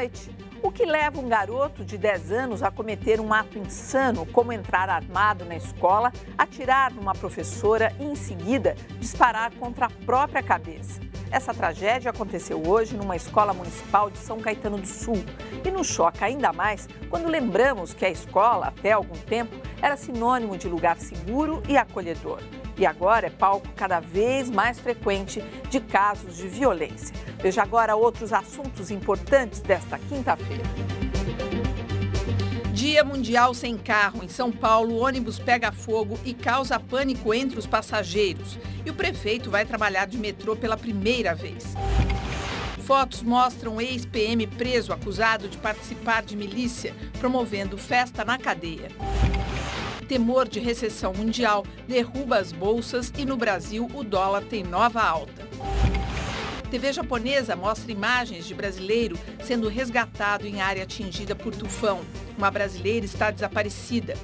noite. O que leva um garoto de 10 anos a cometer um ato insano, como entrar armado na escola, atirar numa professora e, em seguida, disparar contra a própria cabeça? Essa tragédia aconteceu hoje numa escola municipal de São Caetano do Sul e nos choca ainda mais quando lembramos que a escola, até algum tempo, era sinônimo de lugar seguro e acolhedor. E agora é palco cada vez mais frequente de casos de violência. Veja agora outros assuntos importantes desta quinta-feira. Dia Mundial Sem Carro. Em São Paulo, o ônibus pega fogo e causa pânico entre os passageiros. E o prefeito vai trabalhar de metrô pela primeira vez. Fotos mostram ex-PM preso acusado de participar de milícia, promovendo festa na cadeia. Temor de recessão mundial derruba as bolsas e no Brasil o dólar tem nova alta. TV japonesa mostra imagens de brasileiro sendo resgatado em área atingida por tufão. Uma brasileira está desaparecida.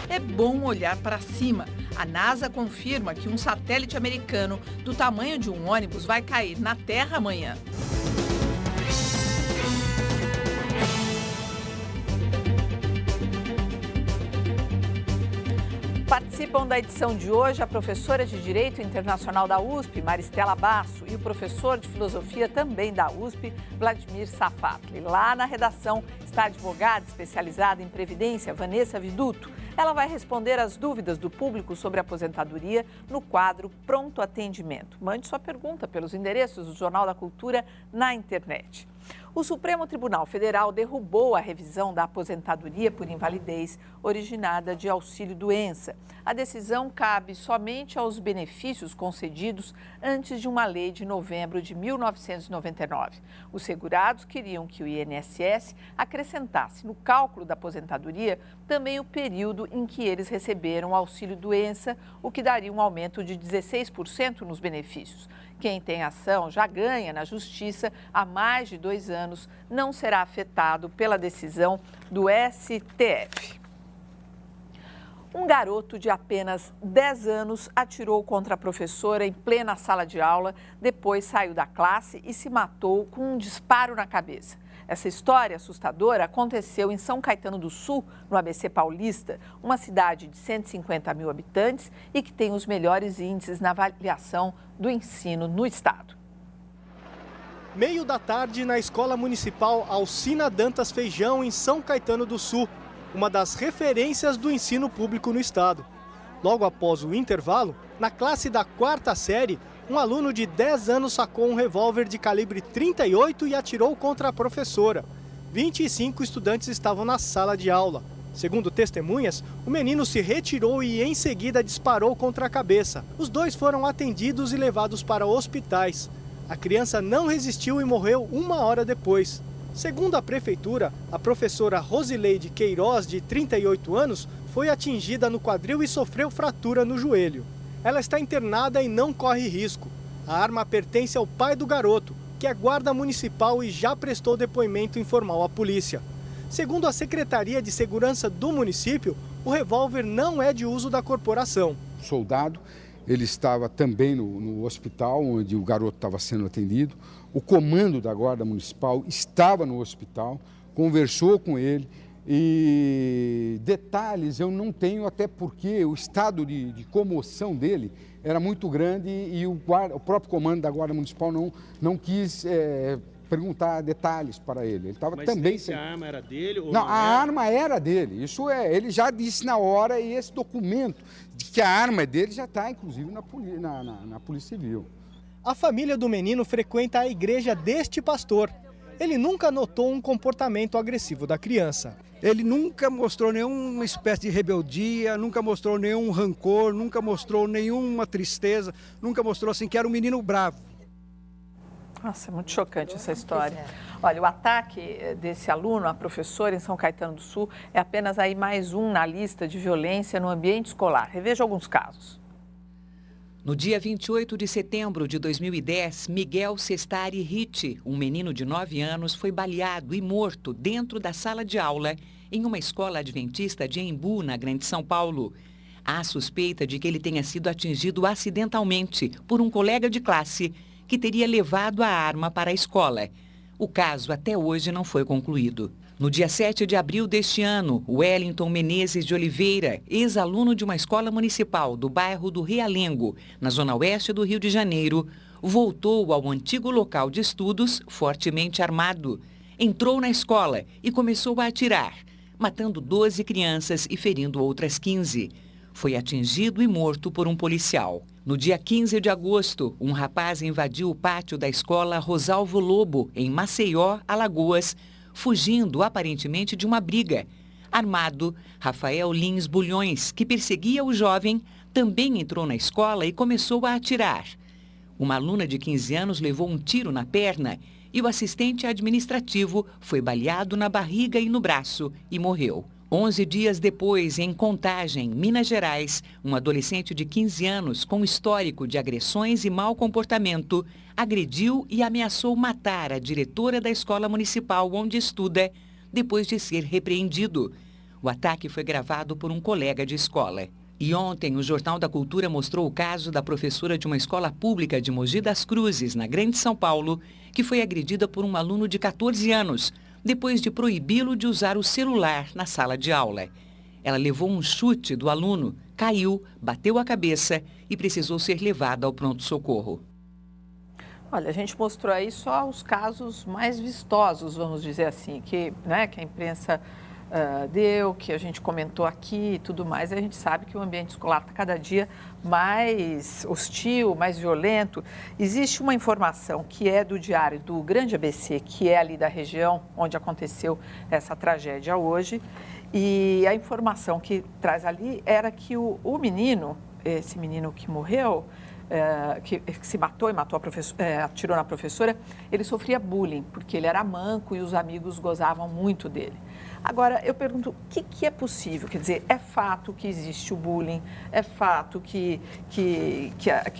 É bom olhar para cima. A NASA confirma que um satélite americano do tamanho de um ônibus vai cair na Terra amanhã. Participam da edição de hoje a professora de Direito Internacional da USP, Maristela Basso, e o professor de Filosofia também da USP, Vladimir Safatli. Lá na redação está a advogada especializada em Previdência, Vanessa Viduto. Ela vai responder às dúvidas do público sobre aposentadoria no quadro Pronto Atendimento. Mande sua pergunta pelos endereços do Jornal da Cultura na internet. O Supremo Tribunal Federal derrubou a revisão da aposentadoria por invalidez originada de auxílio-doença. A decisão cabe somente aos benefícios concedidos antes de uma lei de novembro de 1999. Os segurados queriam que o INSS acrescentasse no cálculo da aposentadoria também o período em que eles receberam auxílio-doença, o que daria um aumento de 16% nos benefícios. Quem tem ação já ganha na Justiça há mais de 2 anos, não será afetado pela decisão do STF. Um garoto de apenas 10 anos atirou contra a professora em plena sala de aula, depois saiu da classe e se matou com um disparo na cabeça. Essa história assustadora aconteceu em São Caetano do Sul, no ABC Paulista, uma cidade de 150 mil habitantes e que tem os melhores índices na avaliação do ensino no estado. Meio da tarde na Escola Municipal Alcina Dantas Feijão, em São Caetano do Sul, uma das referências do ensino público no estado. Logo após o intervalo, na classe da 4ª série, um aluno de 10 anos sacou um revólver de calibre 38 e atirou contra a professora. 25 estudantes estavam na sala de aula. Segundo testemunhas, o menino se retirou e em seguida disparou contra a cabeça. Os dois foram atendidos e levados para hospitais. A criança não resistiu e morreu 1 hora depois. Segundo a prefeitura, a professora Rosileide Queiroz, de 38 anos, foi atingida no quadril e sofreu fratura no joelho. Ela está internada e não corre risco. A arma pertence ao pai do garoto, que é guarda municipal e já prestou depoimento informal à polícia. Segundo a Secretaria de Segurança do município, o revólver não é de uso da corporação. O soldado, ele estava também no hospital onde o garoto estava sendo atendido. O comando da Guarda Municipal estava no hospital, conversou com ele. E detalhes eu não tenho, até porque o estado de comoção dele era muito grande e o próprio comando da Guarda Municipal não quis perguntar detalhes para ele. Ele estava também se a arma era dele ou não, a arma era dele. Isso ele já disse na hora, e esse documento de que a arma é dele já está, inclusive, na Polícia Civil. A família do menino frequenta a igreja deste pastor. Ele nunca notou um comportamento agressivo da criança. Ele nunca mostrou nenhuma espécie de rebeldia, nunca mostrou nenhum rancor, nunca mostrou nenhuma tristeza, nunca mostrou assim que era um menino bravo. Nossa, é muito chocante essa história. Olha, o ataque desse aluno, a professora em São Caetano do Sul, é apenas aí mais um na lista de violência no ambiente escolar. Reveja alguns casos. No dia 28 de setembro de 2010, Miguel Sestari Ritti, um menino de 9 anos, foi baleado e morto dentro da sala de aula em uma escola adventista de Embu, na Grande São Paulo. Há suspeita de que ele tenha sido atingido acidentalmente por um colega de classe que teria levado a arma para a escola. O caso até hoje não foi concluído. No dia 7 de abril deste ano, Wellington Menezes de Oliveira, ex-aluno de uma escola municipal do bairro do Realengo, na zona oeste do Rio de Janeiro, voltou ao antigo local de estudos fortemente armado. Entrou na escola e começou a atirar, matando 12 crianças e ferindo outras 15. Foi atingido e morto por um policial. No dia 15 de agosto, um rapaz invadiu o pátio da escola Rosalvo Lobo, em Maceió, Alagoas, fugindo aparentemente de uma briga. Armado, Rafael Lins Bulhões, que perseguia o jovem, também entrou na escola e começou a atirar. Uma aluna de 15 anos levou um tiro na perna e o assistente administrativo foi baleado na barriga e no braço e morreu. 11 dias depois, em Contagem, Minas Gerais, um adolescente de 15 anos com histórico de agressões e mau comportamento agrediu e ameaçou matar a diretora da escola municipal onde estuda, depois de ser repreendido. O ataque foi gravado por um colega de escola. E ontem, o Jornal da Cultura mostrou o caso da professora de uma escola pública de Mogi das Cruzes, na Grande São Paulo, que foi agredida por um aluno de 14 anos, depois de proibi-lo de usar o celular na sala de aula. Ela levou um chute do aluno, caiu, bateu a cabeça e precisou ser levada ao pronto-socorro. Olha, a gente mostrou aí só os casos mais vistosos, vamos dizer assim, que a imprensa deu, que a gente comentou aqui e tudo mais. A gente sabe que o ambiente escolar está cada dia mais hostil, mais violento. Existe uma informação que é do Diário do Grande ABC, que é ali da região onde aconteceu essa tragédia hoje. E a informação que traz ali era que o menino, esse menino que morreu, que se matou e atirou na professora, ele sofria bullying, porque ele era manco e os amigos gozavam muito dele. Agora, eu pergunto, o que é possível? Quer dizer, é fato que existe o bullying, é fato que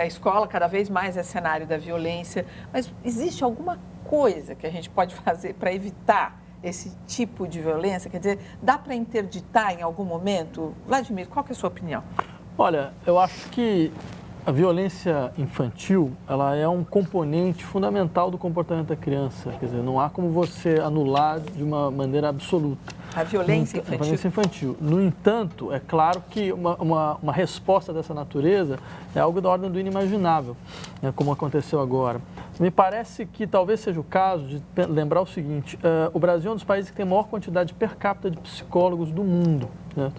a escola cada vez mais é cenário da violência, mas existe alguma coisa que a gente pode fazer para evitar esse tipo de violência? Quer dizer, dá para interditar em algum momento? Vladimir, qual que é a sua opinião? Olha, eu acho que a violência infantil, ela é um componente fundamental do comportamento da criança. Quer dizer, não há como você anular de uma maneira absoluta. A violência infantil. A violência infantil. No entanto, é claro que uma resposta dessa natureza é algo da ordem do inimaginável, né, como aconteceu agora. Me parece que talvez seja o caso de lembrar o seguinte, o Brasil é um dos países que tem a maior quantidade per capita de psicólogos do mundo. Né?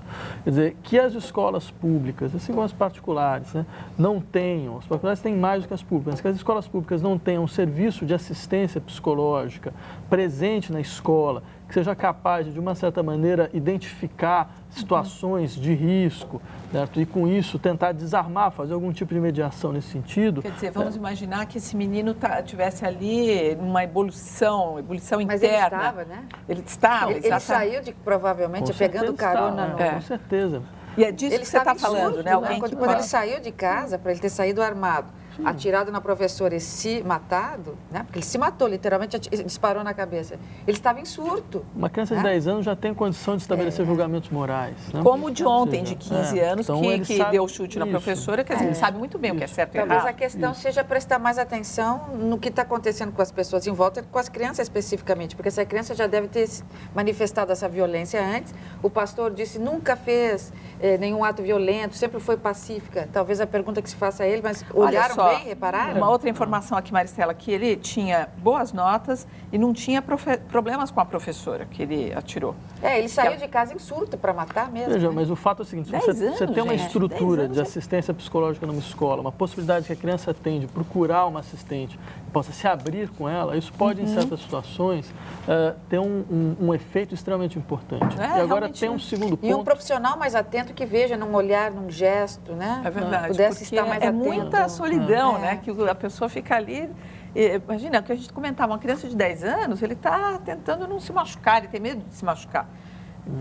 Quer dizer, que as escolas públicas, assim como as particulares, né, não tenham, as particulares têm mais do que as públicas, mas que as escolas públicas não tenham um serviço de assistência psicológica presente na escola, que seja capaz de uma certa maneira, identificar situações de risco, certo? E com isso tentar desarmar, fazer algum tipo de mediação nesse sentido. Quer dizer, vamos imaginar que esse menino tivesse ali numa ebulição interna. Mas ele estava, né? Ele estava, ele saiu provavelmente pegando carona no... Com certeza. E é disso que você está falando, né? Quando ele saiu de casa, para ele ter saído armado, atirado na professora e se matado, né? Porque ele se matou, literalmente disparou na cabeça. Ele estava em surto. Uma criança de 10 anos já tem condição de estabelecer julgamentos morais. Né? Como o de ontem, de 15 anos, então, que deu o chute na professora, quer dizer, ele sabe muito bem o que é certo e errado. Talvez a questão seja prestar mais atenção no que está acontecendo com as pessoas em volta, com as crianças especificamente, porque essa criança já deve ter manifestado essa violência antes. O pastor disse nunca fez nenhum ato violento, sempre foi pacífica. Talvez a pergunta que se faça a ele, mas olharam bem, repararam? Uma outra informação aqui, Maristela, que ele tinha boas notas e não tinha problemas com a professora que ele atirou. Ele saiu de casa em surto para matar mesmo. Veja, né? mas o fato é o seguinte, você tem uma estrutura de assistência psicológica numa escola, uma possibilidade que a criança tem de procurar uma assistente, possa se abrir com ela, isso pode, em certas situações, ter um efeito extremamente importante. E agora tem um segundo ponto. E um profissional mais atento que veja num olhar, num gesto, né? É verdade, pudesse estar mais atento. Muita solidão, né? Que a pessoa fica ali... Imagina, o que a gente comentava, uma criança de 10 anos, ele está tentando não se machucar, ele tem medo de se machucar.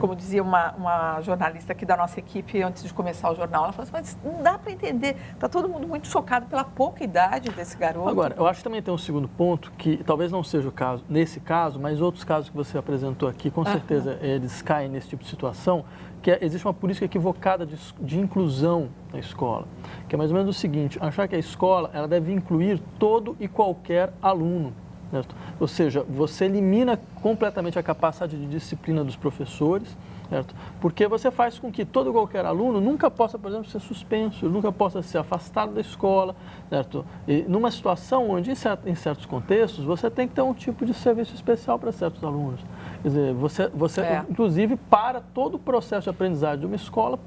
Como dizia uma jornalista aqui da nossa equipe antes de começar o jornal, ela falou assim, mas não dá para entender, está todo mundo muito chocado pela pouca idade desse garoto. Agora, eu acho que também tem um segundo ponto, que talvez não seja o caso nesse caso, mas outros casos que você apresentou aqui, com certeza eles caem nesse tipo de situação, que existe uma política equivocada de inclusão na escola, que é mais ou menos o seguinte, achar que a escola ela deve incluir todo e qualquer aluno. certo? Ou seja, você elimina completamente a capacidade de disciplina dos professores, certo? Porque você faz com que todo e qualquer aluno nunca possa, por exemplo, ser suspenso, nunca possa ser afastado da escola, certo? E numa situação onde, em certos contextos, você tem que ter um tipo de serviço especial para certos alunos. Quer dizer, você inclusive, para todo o processo de aprendizagem de uma escola,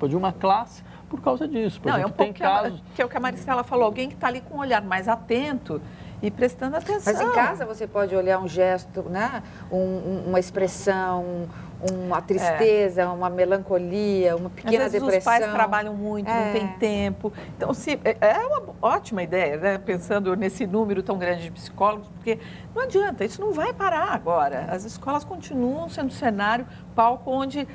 de uma classe, por causa disso. Por exemplo, tem casos... que é o que a Maristela falou, alguém que está ali com um olhar mais atento e prestando atenção. Mas em casa você pode olhar um gesto, né? Uma expressão, uma tristeza, uma melancolia, uma pequena depressão. Os pais trabalham muito, não tem tempo. Então, é uma ótima ideia, né? Pensando nesse número tão grande de psicólogos, porque não adianta, isso não vai parar agora. As escolas continuam sendo cenário, palco onde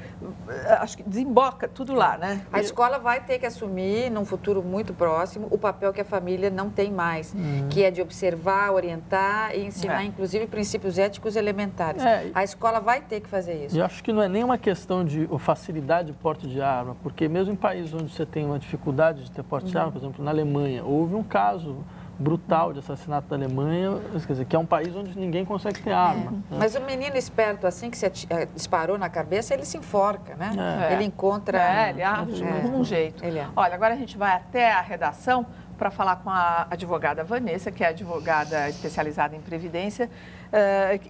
acho que desemboca tudo lá, né? A escola vai ter que assumir, num futuro muito próximo, o papel que a família não tem mais, que é de observar, orientar e ensinar, inclusive, princípios éticos elementares. A escola vai ter que fazer isso. E acho que não é nem uma questão de facilidade de porte de arma, porque mesmo em países onde você tem uma dificuldade de ter porte de arma, por exemplo, na Alemanha, houve um caso brutal de assassinato da Alemanha, quer dizer, que é um país onde ninguém consegue ter arma. Né? Mas o menino esperto, assim que você disparou na cabeça, ele se enforca, né? Ele encontra... ele acha um jeito. Olha, agora a gente vai até a redação para falar com a advogada Vanessa, que é advogada especializada em Previdência.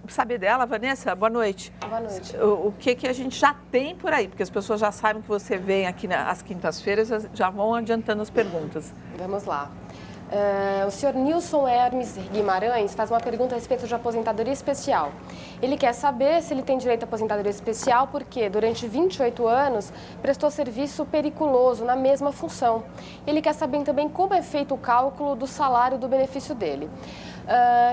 Saber dela, Vanessa, boa noite. Boa noite. O que a gente já tem por aí? Porque as pessoas já sabem que você vem aqui às quintas-feiras, já vão adiantando as perguntas. Vamos lá. O senhor Nilson Hermes Guimarães faz uma pergunta a respeito de aposentadoria especial. Ele quer saber se ele tem direito à aposentadoria especial porque, durante 28 anos, prestou serviço periculoso na mesma função. Ele quer saber também como é feito o cálculo do salário do benefício dele.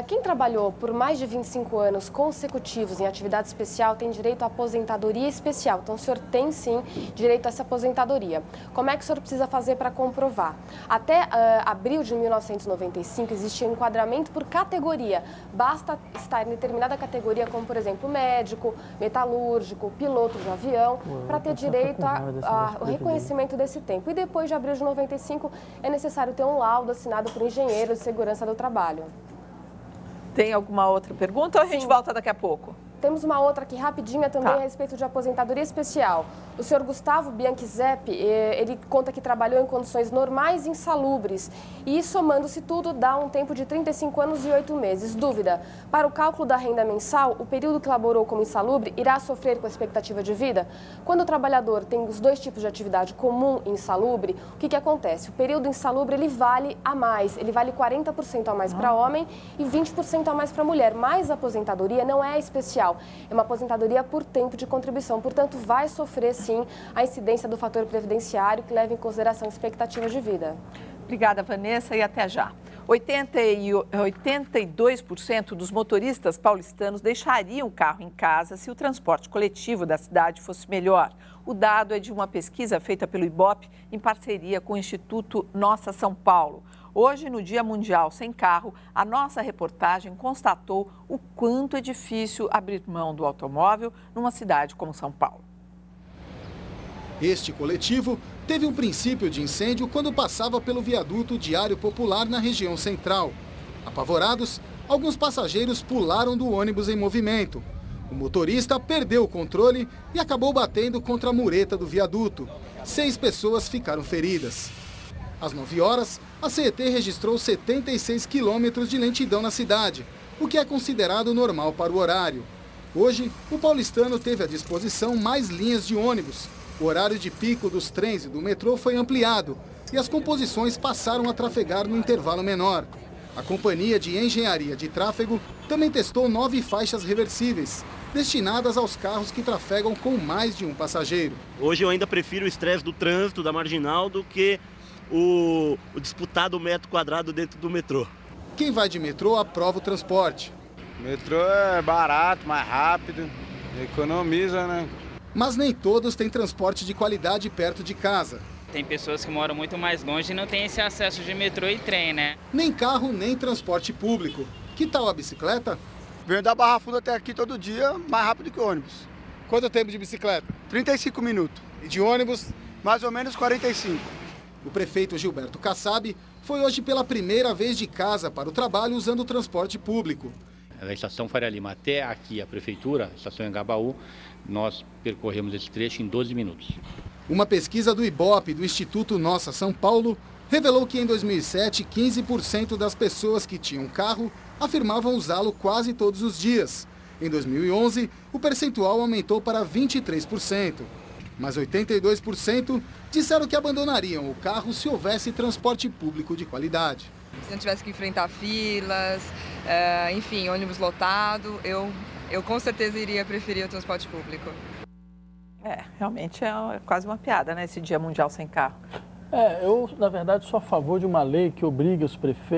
Quem trabalhou por mais de 25 anos consecutivos em atividade especial tem direito à aposentadoria especial. Então, o senhor tem, sim, direito a essa aposentadoria. Como é que o senhor precisa fazer para comprovar? Até abril de 1995, existia um enquadramento por categoria. Basta estar em determinada categoria, como, por exemplo, médico, metalúrgico, piloto de avião, para ter direito ao reconhecimento desse tempo. E depois de abril de 95, é necessário ter um laudo assinado por engenheiro de segurança do trabalho. Tem alguma outra pergunta ou a gente volta daqui a pouco? Temos uma outra aqui rapidinha também a respeito de aposentadoria especial. O senhor Gustavo Bianchi-Zepp, ele conta que trabalhou em condições normais e insalubres. E somando-se tudo, dá um tempo de 35 anos e 8 meses. Dúvida, para o cálculo da renda mensal, o período que laborou como insalubre irá sofrer com a expectativa de vida? Quando o trabalhador tem os dois tipos de atividade, comum e insalubre, o que acontece? O período insalubre, ele vale a mais. Ele vale 40% a mais para homem e 20% a mais para mulher. Mas a aposentadoria não é especial. É uma aposentadoria por tempo de contribuição, portanto, vai sofrer, sim, a incidência do fator previdenciário que leva em consideração expectativas de vida. Obrigada, Vanessa, e até já. 82% dos motoristas paulistanos deixariam o carro em casa se o transporte coletivo da cidade fosse melhor. O dado é de uma pesquisa feita pelo Ibope em parceria com o Instituto Nossa São Paulo. Hoje, no Dia Mundial Sem Carro, a nossa reportagem constatou o quanto é difícil abrir mão do automóvel numa cidade como São Paulo. Este coletivo teve um princípio de incêndio quando passava pelo viaduto Diário Popular na região central. Apavorados, alguns passageiros pularam do ônibus em movimento. O motorista perdeu o controle e acabou batendo contra a mureta do viaduto. 6 pessoas ficaram feridas. Às 9 horas, a CET registrou 76 quilômetros de lentidão na cidade, o que é considerado normal para o horário. Hoje, o paulistano teve à disposição mais linhas de ônibus. O horário de pico dos trens e do metrô foi ampliado e as composições passaram a trafegar no intervalo menor. A Companhia de Engenharia de Tráfego também testou 9 faixas reversíveis, destinadas aos carros que trafegam com mais de um passageiro. Hoje eu ainda prefiro o estresse do trânsito, da marginal, do que o disputado metro quadrado dentro do metrô. Quem vai de metrô aprova o transporte. O metrô é barato, mais rápido, economiza, né? Mas nem todos têm transporte de qualidade perto de casa. Tem pessoas que moram muito mais longe e não têm esse acesso de metrô e trem, né? Nem carro, nem transporte público. Que tal a bicicleta? Venho da Barra Funda até aqui todo dia, mais rápido que ônibus. Quanto tempo de bicicleta? 35 minutos. E de ônibus? Mais ou menos 45. O prefeito Gilberto Kassab foi hoje pela primeira vez de casa para o trabalho usando o transporte público. Da estação Faria Lima até aqui a prefeitura, a estação Engabaú, nós percorremos esse trecho em 12 minutos. Uma pesquisa do IBOP, do Instituto Nossa São Paulo, revelou que em 2007, 15% das pessoas que tinham carro afirmavam usá-lo quase todos os dias. Em 2011, o percentual aumentou para 23%. Mas 82% disseram que abandonariam o carro se houvesse transporte público de qualidade. Se não tivesse que enfrentar filas, enfim, ônibus lotado, eu com certeza iria preferir o transporte público. Realmente é quase uma piada, né, esse Dia Mundial Sem Carro. Eu, na verdade, sou a favor de uma lei que obriga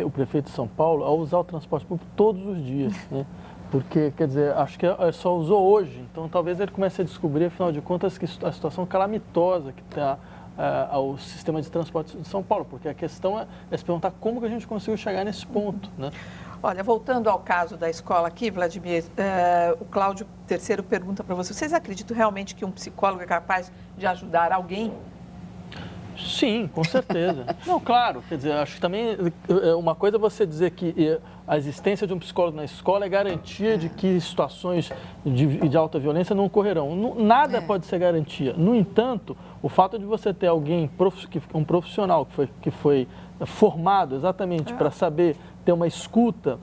o prefeito de São Paulo a usar o transporte público todos os dias, né? Porque, quer dizer, acho que só usou hoje, então talvez ele comece a descobrir, afinal de contas, que a situação calamitosa que está ao sistema de transporte de São Paulo, porque a questão é se perguntar como que a gente conseguiu chegar nesse ponto, né? Olha, voltando ao caso da escola aqui, Vladimir, o Cláudio III pergunta para você, vocês acreditam realmente que um psicólogo é capaz de ajudar alguém? Sim, com certeza. Não, claro, quer dizer, acho que também uma coisa é você dizer que a existência de um psicólogo na escola é garantia de que situações de alta violência não ocorrerão. Nada pode ser garantia. No entanto, o fato de você ter alguém, um profissional que foi formado exatamente para saber ter uma escuta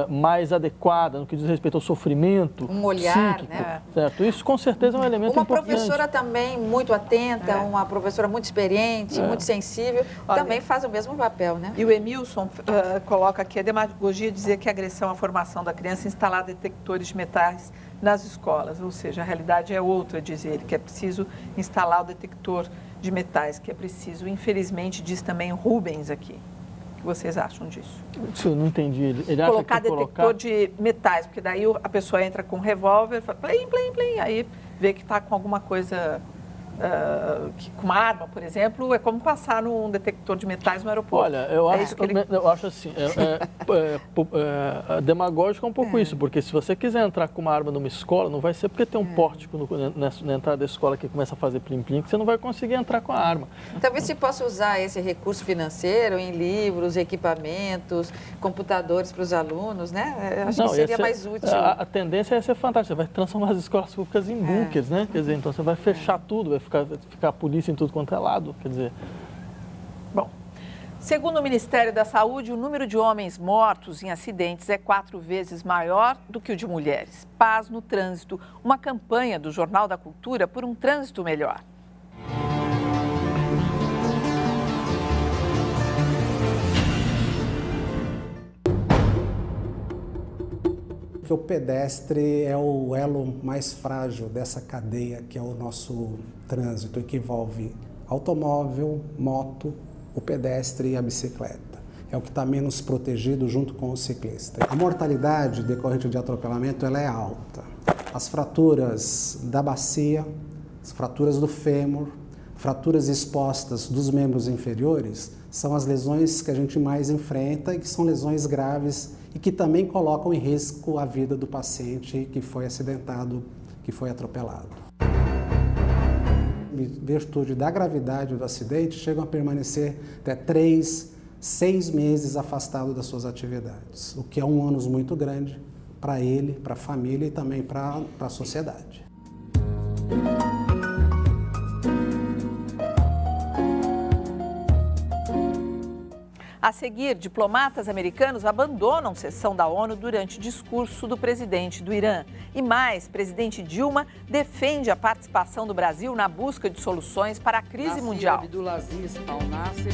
mais adequada no que diz respeito ao sofrimento um olhar, psíquico, né? Certo? Isso com certeza é um elemento importante. Uma professora também muito atenta, uma professora muito experiente, muito sensível, também faz o mesmo papel, né? E o Emilson coloca aqui a demagogia dizer que a agressão à formação da criança é instalar detectores de metais nas escolas, ou seja, a realidade é outra, diz ele, que é preciso instalar o detector de metais, que é preciso, infelizmente, diz também Rubens aqui. O que vocês acham disso? Isso eu não entendi. Ele acha colocar que detector de metais, porque daí a pessoa entra com um revólver, fala, plim, plim, plim, aí vê que está com alguma coisa, com uma arma, por exemplo, é como passar num detector de metais no aeroporto. Olha, eu acho assim, demagógico é um pouco isso, porque se você quiser entrar com uma arma numa escola, não vai ser porque tem um pórtico na entrada da escola que começa a fazer plim-plim, que você não vai conseguir entrar com a arma. Talvez se possa usar esse recurso financeiro em livros, equipamentos, computadores para os alunos, né? Acho que seria mais útil. A tendência é ser fantástica, você vai transformar as escolas públicas em bunkers, né? Quer dizer, então você vai fechar tudo, vai ficar a polícia em tudo quanto é lado, quer dizer... Bom, segundo o Ministério da Saúde, o número de homens mortos em acidentes é 4 vezes maior do que o de mulheres. Paz no Trânsito, uma campanha do Jornal da Cultura por um trânsito melhor. Porque o pedestre é o elo mais frágil dessa cadeia que é o nosso trânsito, que envolve automóvel, moto, o pedestre e a bicicleta. É o que está menos protegido junto com o ciclista. A mortalidade decorrente de atropelamento ela é alta. As fraturas da bacia, as fraturas do fêmur, fraturas expostas dos membros inferiores são as lesões que a gente mais enfrenta e que são lesões graves e que também colocam em risco a vida do paciente que foi acidentado, que foi atropelado. Em virtude da gravidade do acidente, chegam a permanecer até 3, 6 meses afastado das suas atividades, o que é um ônus muito grande para ele, para a família e também para a sociedade. A seguir, diplomatas americanos abandonam sessão da ONU durante discurso do presidente do Irã. E mais, presidente Dilma defende a participação do Brasil na busca de soluções para a crise mundial. Abdulaziz Al-Nasser